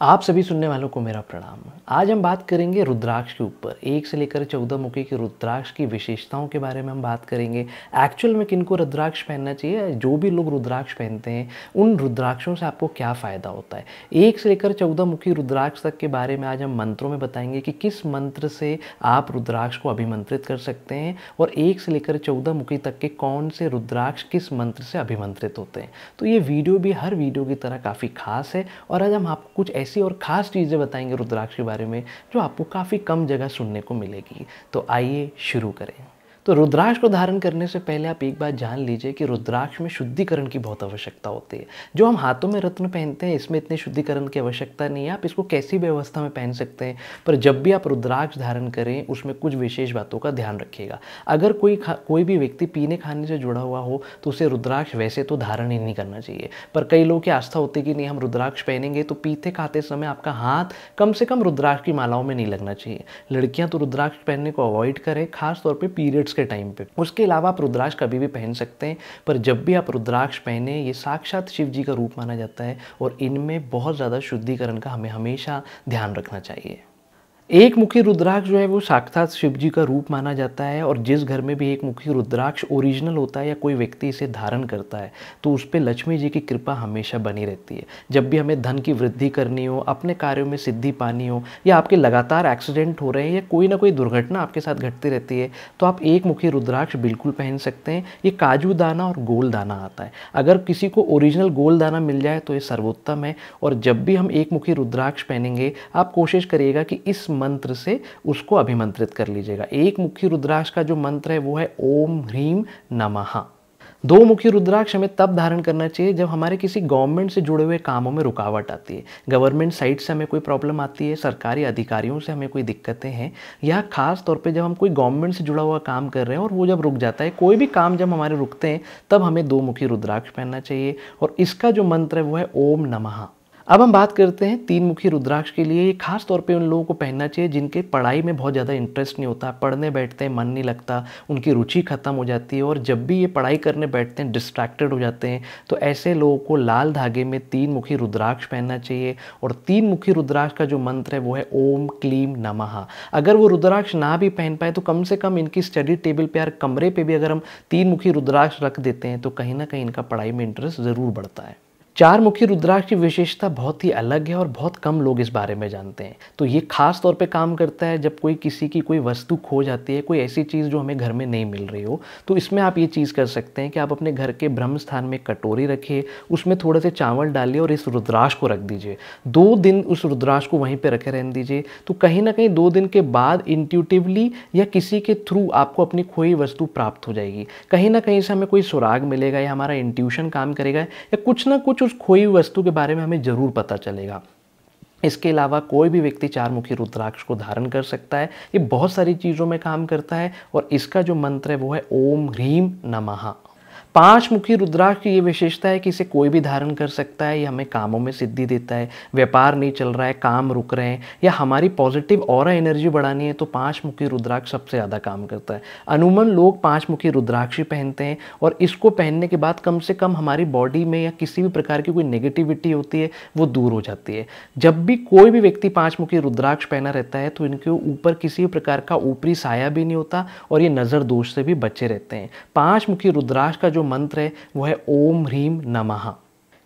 आप सभी सुनने वालों को मेरा प्रणाम। आज हम बात करेंगे रुद्राक्ष के ऊपर 1 से लेकर 14 मुखी के रुद्राक्ष की विशेषताओं के बारे में हम बात करेंगे। एक्चुअल में किनको रुद्राक्ष पहनना चाहिए, जो भी लोग रुद्राक्ष पहनते हैं उन रुद्राक्षों से आपको क्या फ़ायदा होता है। 1 से लेकर 14 मुखी रुद्राक्ष तक के बारे में आज हम मंत्रों में बताएंगे कि किस मंत्र से आप रुद्राक्ष को अभिमंत्रित कर सकते हैं और 1 से लेकर 14 मुखी तक के कौन से रुद्राक्ष किस मंत्र से अभिमंत्रित होते हैं। तो ये वीडियो भी हर वीडियो की तरह काफ़ी खास है और आज हम आपको कुछ ऐसी और ख़ास चीज़ें बताएंगे रुद्राक्ष के बारे में जो आपको काफ़ी कम जगह सुनने को मिलेगी। तो आइए शुरू करें। तो रुद्राक्ष को धारण करने से पहले आप एक बात जान लीजिए कि रुद्राक्ष में शुद्धिकरण की बहुत आवश्यकता होती है। जो हम हाथों में रत्न पहनते हैं इसमें इतने शुद्धिकरण की आवश्यकता नहीं है, आप इसको कैसी भी अवस्था में पहन सकते हैं। पर जब भी आप रुद्राक्ष धारण करें उसमें कुछ विशेष बातों का ध्यान रखिएगा। अगर कोई भी व्यक्ति पीने खाने से जुड़ा हुआ हो तो उसे रुद्राक्ष वैसे तो धारण ही नहीं करना चाहिए। पर कई लोगों की आस्था होती है कि नहीं, हम रुद्राक्ष पहनेंगे तो पीते खाते समय आपका हाथ कम से कम रुद्राक्ष की मालाओं में नहीं लगना चाहिए। लड़कियां तो रुद्राक्ष पहनने को अवॉइड करें, खास तौर पे पीरियड्स के टाइम पे। उसके अलावा आप रुद्राक्ष कभी भी पहन सकते हैं, पर जब भी आप रुद्राक्ष पहने ये साक्षात शिव जी का रूप माना जाता है और इनमें बहुत ज़्यादा शुद्धिकरण का हमें हमेशा ध्यान रखना चाहिए। एक मुखी रुद्राक्ष जो है वो साक्षात शिव जी का रूप माना जाता है और जिस घर में भी एक मुखी रुद्राक्ष ओरिजिनल होता है या कोई व्यक्ति इसे धारण करता है तो उस पर लक्ष्मी जी की कृपा हमेशा बनी रहती है। जब भी हमें धन की वृद्धि करनी हो, अपने कार्यों में सिद्धि पानी हो या आपके लगातार एक्सीडेंट हो रहे हैं या कोई ना कोई दुर्घटना आपके साथ घटती रहती है तो आप एक मुखी रुद्राक्ष बिल्कुल पहन सकते हैं। ये काजू दाना और गोल दाना आता है, अगर किसी को ओरिजिनल गोल दाना मिल जाए तो ये सर्वोत्तम है। और जब भी हम एक मुखी रुद्राक्ष पहनेंगे आप कोशिश करिएगा कि इस मंत्र से उसको अभिमंत्रित कर लीजिएगा। एक मुखी रुद्राक्ष का जो मंत्र है वो है ओम ह्रीम नमः। 2 मुखी रुद्राक्ष हमें तब धारण करना चाहिए जब हमारे किसी गवर्नमेंट से जुड़े हुए कामों में रुकावट आती है, गवर्नमेंट साइड से हमें कोई प्रॉब्लम आती है, सरकारी अधिकारियों से हमें कोई दिक्कतें हैं, या खास तौर पे जब हम कोई गवर्नमेंट से जुड़ा हुआ काम कर रहे हैं और वो जब रुक जाता है, कोई भी काम जब हमारे रुकते हैं तब हमें 2 मुखी रुद्राक्ष पहनना चाहिए और इसका जो मंत्र है वो है ओम नमः। अब हम बात करते हैं 3 मुखी रुद्राक्ष के लिए। ये खास तौर पे उन लोगों को पहनना चाहिए जिनके पढ़ाई में बहुत ज़्यादा इंटरेस्ट नहीं होता, पढ़ने बैठते हैं मन नहीं लगता, उनकी रुचि खत्म हो जाती है और जब भी ये पढ़ाई करने बैठते हैं डिस्ट्रैक्टेड हो जाते हैं। तो ऐसे लोगों को लाल धागे में 3 मुखी रुद्राक्ष पहनना चाहिए और 3 मुखी रुद्राक्ष का जो मंत्र है वो है ओम क्लीम नमः। अगर वो रुद्राक्ष ना भी पहन पाए तो कम से कम इनकी स्टडी टेबल पे या कमरे पे भी अगर हम 3 मुखी रुद्राक्ष रख देते हैं तो कहीं ना कहीं इनका पढ़ाई में इंटरेस्ट ज़रूर बढ़ता है। 4 मुखी रुद्राक्ष की विशेषता बहुत ही अलग है और बहुत कम लोग इस बारे में जानते हैं। तो ये खास तौर पे काम करता है जब किसी की कोई वस्तु खो जाती है, कोई ऐसी चीज़ जो हमें घर में नहीं मिल रही हो, तो इसमें आप ये चीज़ कर सकते हैं कि आप अपने घर के ब्रह्म स्थान में कटोरी रखिए, उसमें थोड़े से चावल डालिए और इस रुद्राक्ष को रख दीजिए। 2 दिन उस रुद्राक्ष को वहीं पर रखे रहने दीजिए। तो कहीं ना कहीं 2 दिन के बाद इंट्यूटिवली या किसी के थ्रू आपको अपनी खोई वस्तु प्राप्त हो जाएगी। कहीं ना कहीं से हमें कोई सुराग मिलेगा या हमारा इंट्यूशन काम करेगा या कुछ ना कुछ उस खोई वस्तु के बारे में हमें जरूर पता चलेगा। इसके अलावा कोई भी व्यक्ति 4 मुखी रुद्राक्ष को धारण कर सकता है। ये बहुत सारी चीज़ों में काम करता है और इसका जो मंत्र है वो है ओम ह्रीम नमः। 5 मुखी रुद्राक्ष की ये विशेषता है कि इसे कोई भी धारण कर सकता है। ये हमें कामों में सिद्धि देता है, व्यापार नहीं चल रहा है, काम रुक रहे हैं या हमारी पॉजिटिव ऑरा एनर्जी बढ़ानी है तो 5 मुखी रुद्राक्ष सबसे ज़्यादा काम करता है। अमूमन लोग 5 मुखी रुद्राक्ष ही पहनते हैं और इसको पहनने के बाद कम से कम हमारी बॉडी में या किसी भी प्रकार की कोई नेगेटिविटी होती है वो दूर हो जाती है। जब भी कोई भी व्यक्ति 5 मुखी रुद्राक्ष पहना रहता है तो इनके ऊपर किसी भी प्रकार का ऊपरी साया भी नहीं होता और ये नज़र दोष से भी बचे रहते हैं। 5 मुखी रुद्राक्ष का जो मंत्र है वो है ओम ह्रीम नमः।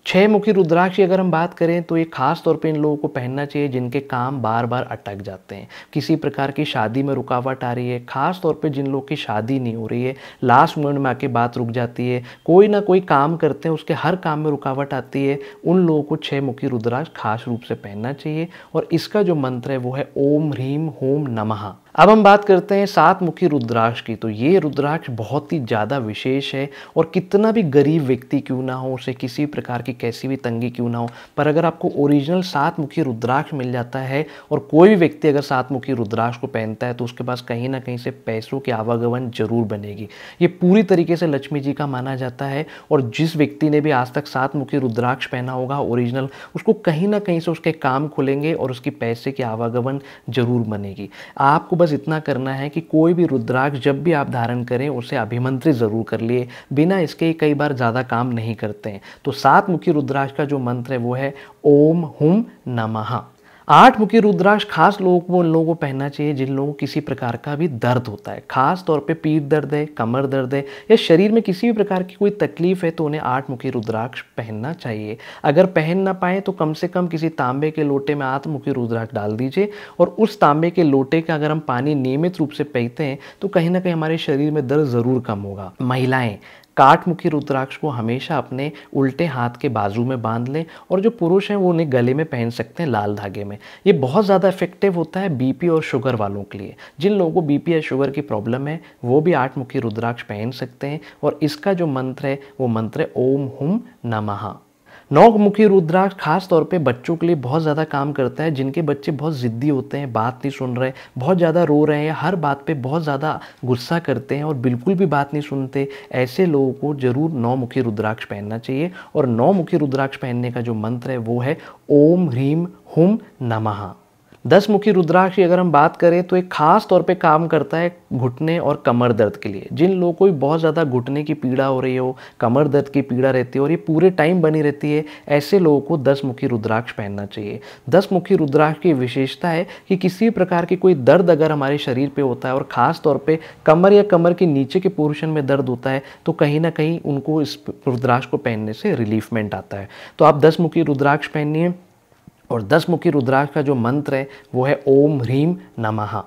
6 मुखी रुद्राक्ष की अगर हम बात करें तो ये खास तौर पे इन लोगों को पहनना चाहिए जिनके काम बार बार अटक जाते हैं, किसी प्रकार की शादी में रुकावट आ रही है, खास तौर पे जिन लोगों की शादी नहीं हो रही है, लास्ट मोमेंट में आके बात रुक जाती है, कोई ना कोई काम करते हैं उसके हर काम में रुकावट आती है, उन लोगों को 6 मुखी रुद्राक्ष खास रूप से पहनना चाहिए और इसका जो मंत्र है वो है ओम ह्रीम होम नमः। अब हम बात करते हैं 7 मुखी रुद्राक्ष की। तो ये रुद्राक्ष बहुत ही ज़्यादा विशेष है और कितना भी गरीब व्यक्ति क्यों ना हो, उसे किसी प्रकार की कैसी भी तंगी क्यों ना हो, पर अगर आपको ओरिजिनल 7 मुखी रुद्राक्ष मिल जाता है और कोई भी व्यक्ति अगर 7 मुखी रुद्राक्ष को पहनता है तो उसके पास कहीं ना कहीं से पैसों की आवागमन जरूर बनेगी। ये पूरी तरीके से लक्ष्मी जी का माना जाता है और जिस व्यक्ति ने भी आज तक 7 मुखी रुद्राक्ष पहना होगा ओरिजिनल, उसको कहीं ना कहीं से उसके काम खुलेंगे और उसकी पैसे की आवागमन जरूर बनेगी। आपको बस इतना करना है कि कोई भी रुद्राक्ष जब भी आप धारण करें उसे अभिमंत्रित ज़रूर कर लिए, बिना इसके कई बार ज़्यादा काम नहीं करते हैं। तो 7 मुखी रुद्राक्ष का जो मंत्र है वो है ओम हुम नमः। 8 मुखी रुद्राक्ष खास उन लोगों को पहनना चाहिए जिन लोगों को किसी प्रकार का भी दर्द होता है, खास तौर पे पीठ दर्द है, कमर दर्द है या शरीर में किसी भी प्रकार की कोई तकलीफ है तो उन्हें 8 मुखी रुद्राक्ष पहनना चाहिए। अगर पहन ना पाए तो कम से कम किसी तांबे के लोटे में 8 मुखी रुद्राक्ष डाल दीजिए और उस तांबे के लोटे का अगर हम पानी नियमित रूप से पीते हैं तो कहीं ना कहीं हमारे शरीर में दर्द ज़रूर कम होगा। महिलाएं काठमुखी रुद्राक्ष को हमेशा अपने उल्टे हाथ के बाजू में बांध लें और जो पुरुष हैं वो उन्हें गले में पहन सकते हैं लाल धागे में। ये बहुत ज़्यादा इफेक्टिव होता है बीपी और शुगर वालों के लिए। जिन लोगों को बीपी या शुगर की प्रॉब्लम है वो भी 8 मुखी रुद्राक्ष पहन सकते हैं और इसका जो मंत्र है वो मंत्र है ओम हुम नमः। 9 मुखी रुद्राक्ष खास तौर पे बच्चों के लिए बहुत ज़्यादा काम करता है। जिनके बच्चे बहुत ज़िद्दी होते हैं, बात नहीं सुन रहे, बहुत ज़्यादा रो रहे हैं, हर बात पे बहुत ज़्यादा गुस्सा करते हैं और बिल्कुल भी बात नहीं सुनते, ऐसे लोगों को ज़रूर 9 मुखी रुद्राक्ष पहनना चाहिए। और 9 मुखी रुद्राक्ष पहनने का जो मंत्र है वो है ओम ह्रीम हुम नमः। 10 मुखी रुद्राक्ष की अगर हम बात करें तो एक खास तौर पे काम करता है घुटने और कमर दर्द के लिए। जिन लोगों को भी बहुत ज़्यादा घुटने की पीड़ा हो रही हो, कमर दर्द की पीड़ा रहती है और ये पूरे टाइम बनी रहती है, ऐसे लोगों को 10 मुखी रुद्राक्ष पहनना चाहिए। 10 मुखी रुद्राक्ष की विशेषता है कि किसी प्रकार की कोई दर्द अगर हमारे शरीर पे होता है और ख़ास तौर पे कमर या कमर के नीचे के पोर्शन में दर्द होता है तो कहीं ना कहीं उनको इस रुद्राक्ष को पहनने से रिलीफमेंट आता है। तो आप 10 मुखी रुद्राक्ष पहनिए और 10 मुखी रुद्राक्ष का जो मंत्र है वो है ओम ह्रीम नमः।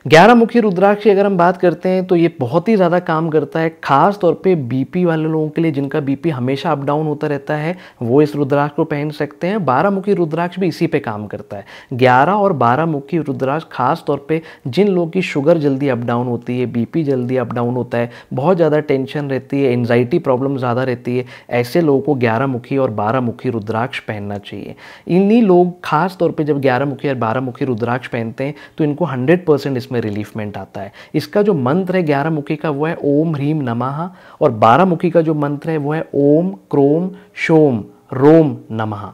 11 मुखी रुद्राक्ष की अगर हम बात करते हैं तो ये बहुत ही ज़्यादा काम करता है, खास तौर पे बीपी वाले लोगों के लिए जिनका बीपी हमेशा अप डाउन होता रहता है वो इस रुद्राक्ष को पहन सकते हैं। 12 मुखी रुद्राक्ष भी इसी पे काम करता है। 11 और 12 मुखी रुद्राक्ष खास तौर पे जिन लोगों की शुगर जल्दी अप डाउन होती है, बीपी जल्दी अप डाउन होता है, बहुत ज़्यादा टेंशन रहती है, एंजाइटी प्रॉब्लम ज़्यादा रहती है, ऐसे लोगों को 11 मुखी और 12 मुखी रुद्राक्ष पहनना चाहिए। इन्हीं लोग खास तौर पर जब 11 मुखी और 12 मुखी रुद्राक्ष पहनते हैं तो इनको 100% इसमें रिलीफमेंट आता है। इसका जो मंत्र है 11 मुखी का वो है ओम ह्रीम नमः और 12 मुखी का जो मंत्र है वो है ओम क्रोम शोम रोम नमः।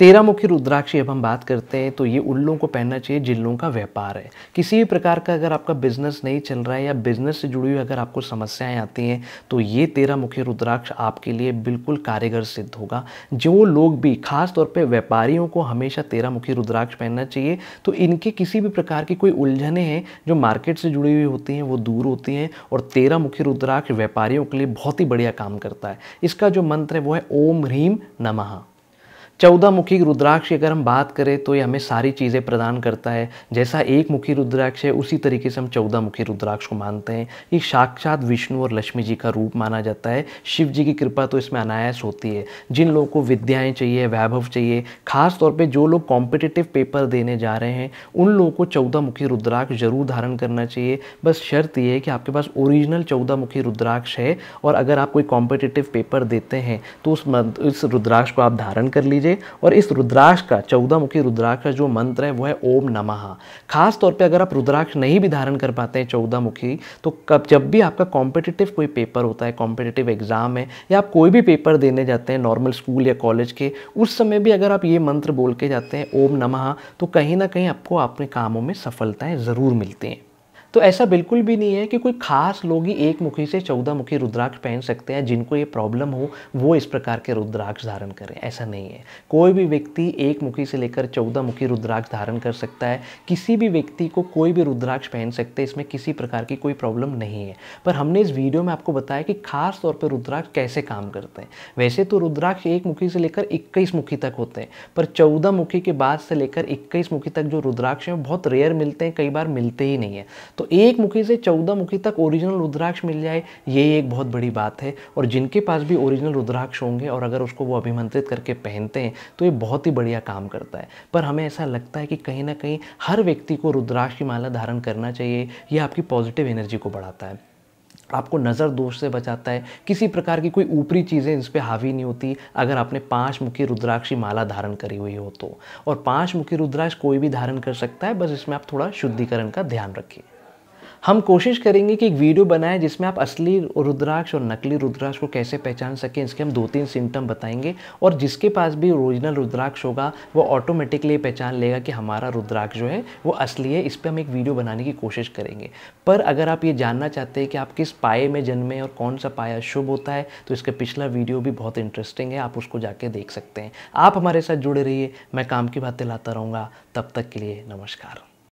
13 मुखी रुद्राक्ष की अब हम बात करते हैं तो ये उन लोगों को पहनना चाहिए जिन लोगों का व्यापार है। किसी भी प्रकार का अगर आपका बिजनेस नहीं चल रहा है या बिजनेस से जुड़ी हुई अगर आपको समस्याएं आती हैं तो ये 13 मुखी रुद्राक्ष आपके लिए बिल्कुल कारगर सिद्ध होगा। जो लोग भी खास तौर पे व्यापारियों को हमेशा 13 मुखी रुद्राक्ष पहनना चाहिए। तो इनके किसी भी प्रकार की कोई उलझने हैं जो मार्केट से जुड़ी हुई होती हैं वो दूर होती हैं और 13 मुखी रुद्राक्ष व्यापारियों के लिए बहुत ही बढ़िया काम करता है। इसका जो मंत्र है वो है ओम ह्रीम नमः। 14 मुखी रुद्राक्ष की अगर हम बात करें तो ये हमें सारी चीज़ें प्रदान करता है। जैसा 1 मुखी रुद्राक्ष है उसी तरीके से हम 14 मुखी रुद्राक्ष को मानते हैं। ये साक्षात विष्णु और लक्ष्मी जी का रूप माना जाता है। शिव जी की कृपा तो इसमें अनायास होती है। जिन लोगों को विद्याएं चाहिए, वैभव चाहिए, खास तौर पे जो लोग कॉम्पिटिटिव पेपर देने जा रहे हैं उन लोगों को 14 मुखी रुद्राक्ष जरूर धारण करना चाहिए। बस शर्त ये है कि आपके पास ओरिजिनल 14 मुखी रुद्राक्ष है और अगर आप कोई कॉम्पिटिटिव पेपर देते हैं तो उस रुद्राक्ष को आप धारण कर लीजिए। और इस रुद्राक्ष का 14 मुखी रुद्राक्ष का जो मंत्र है वो है ओम नमः। खास तौर पे अगर आप रुद्राक्ष नहीं भी धारण कर पाते हैं 14 मुखी तो जब भी आपका कॉम्पिटिटिव कोई पेपर होता है, कॉम्पिटिटिव एग्जाम है या आप कोई भी पेपर देने जाते हैं नॉर्मल स्कूल या कॉलेज के, उस समय भी अगर आप ये मंत्र बोल के जाते हैं ओम नमः तो कहीं ना कहीं आपको अपने कामों में सफलताएं ज़रूर मिलती हैं। तो ऐसा बिल्कुल भी नहीं है कि कोई खास लोग ही 1 मुखी से 14 मुखी रुद्राक्ष पहन सकते हैं। जिनको ये प्रॉब्लम हो वो इस प्रकार के रुद्राक्ष धारण करें, ऐसा नहीं है। कोई भी व्यक्ति 1 मुखी से लेकर 14 मुखी रुद्राक्ष धारण कर सकता है। किसी भी व्यक्ति को कोई भी रुद्राक्ष पहन सकते हैं, इसमें किसी प्रकार की कोई प्रॉब्लम नहीं है। पर हमने इस वीडियो में आपको बताया कि खास तौर पर रुद्राक्ष कैसे काम करते हैं। वैसे तो रुद्राक्ष 1 मुखी से लेकर 21 मुखी तक होते हैं, पर 14 मुखी के बाद से लेकर 21 मुखी तक जो रुद्राक्ष हैं बहुत रेयर मिलते हैं, कई बार मिलते ही नहीं है। तो 1 मुखी से 14 मुखी तक ओरिजिनल रुद्राक्ष मिल जाए ये एक बहुत बड़ी बात है। और जिनके पास भी ओरिजिनल रुद्राक्ष होंगे और अगर उसको वो अभिमंत्रित करके पहनते हैं तो ये बहुत ही बढ़िया काम करता है। पर हमें ऐसा लगता है कि कहीं ना कहीं हर व्यक्ति को रुद्राक्ष की माला धारण करना चाहिए। ये आपकी पॉजिटिव एनर्जी को बढ़ाता है, आपको नज़र दोष से बचाता है, किसी प्रकार की कोई ऊपरी चीज़ें इस पर हावी नहीं होती अगर आपने 5 मुखी रुद्राक्ष की माला धारण करी हुई हो तो। और 5 मुखी रुद्राक्ष कोई भी धारण कर सकता है, बस इसमें आप थोड़ा शुद्धिकरण का ध्यान रखिए। हम कोशिश करेंगे कि एक वीडियो बनाएं जिसमें आप असली रुद्राक्ष और नकली रुद्राक्ष को कैसे पहचान सकें, इसके हम 2-3 सिम्टम बताएंगे। और जिसके पास भी ओरिजिनल रुद्राक्ष होगा वो ऑटोमेटिकली पहचान लेगा कि हमारा रुद्राक्ष जो है वो असली है। इस पर हम एक वीडियो बनाने की कोशिश करेंगे। पर अगर आप ये जानना चाहते हैं कि आप किस पाए में जन्मे और कौन सा पाया शुभ होता है, तो इसका पिछला वीडियो भी बहुत इंटरेस्टिंग है, आप उसको जाके देख सकते हैं। आप हमारे साथ जुड़े रहिए, मैं काम की बातें लाता रहूँगा। तब तक के लिए नमस्कार।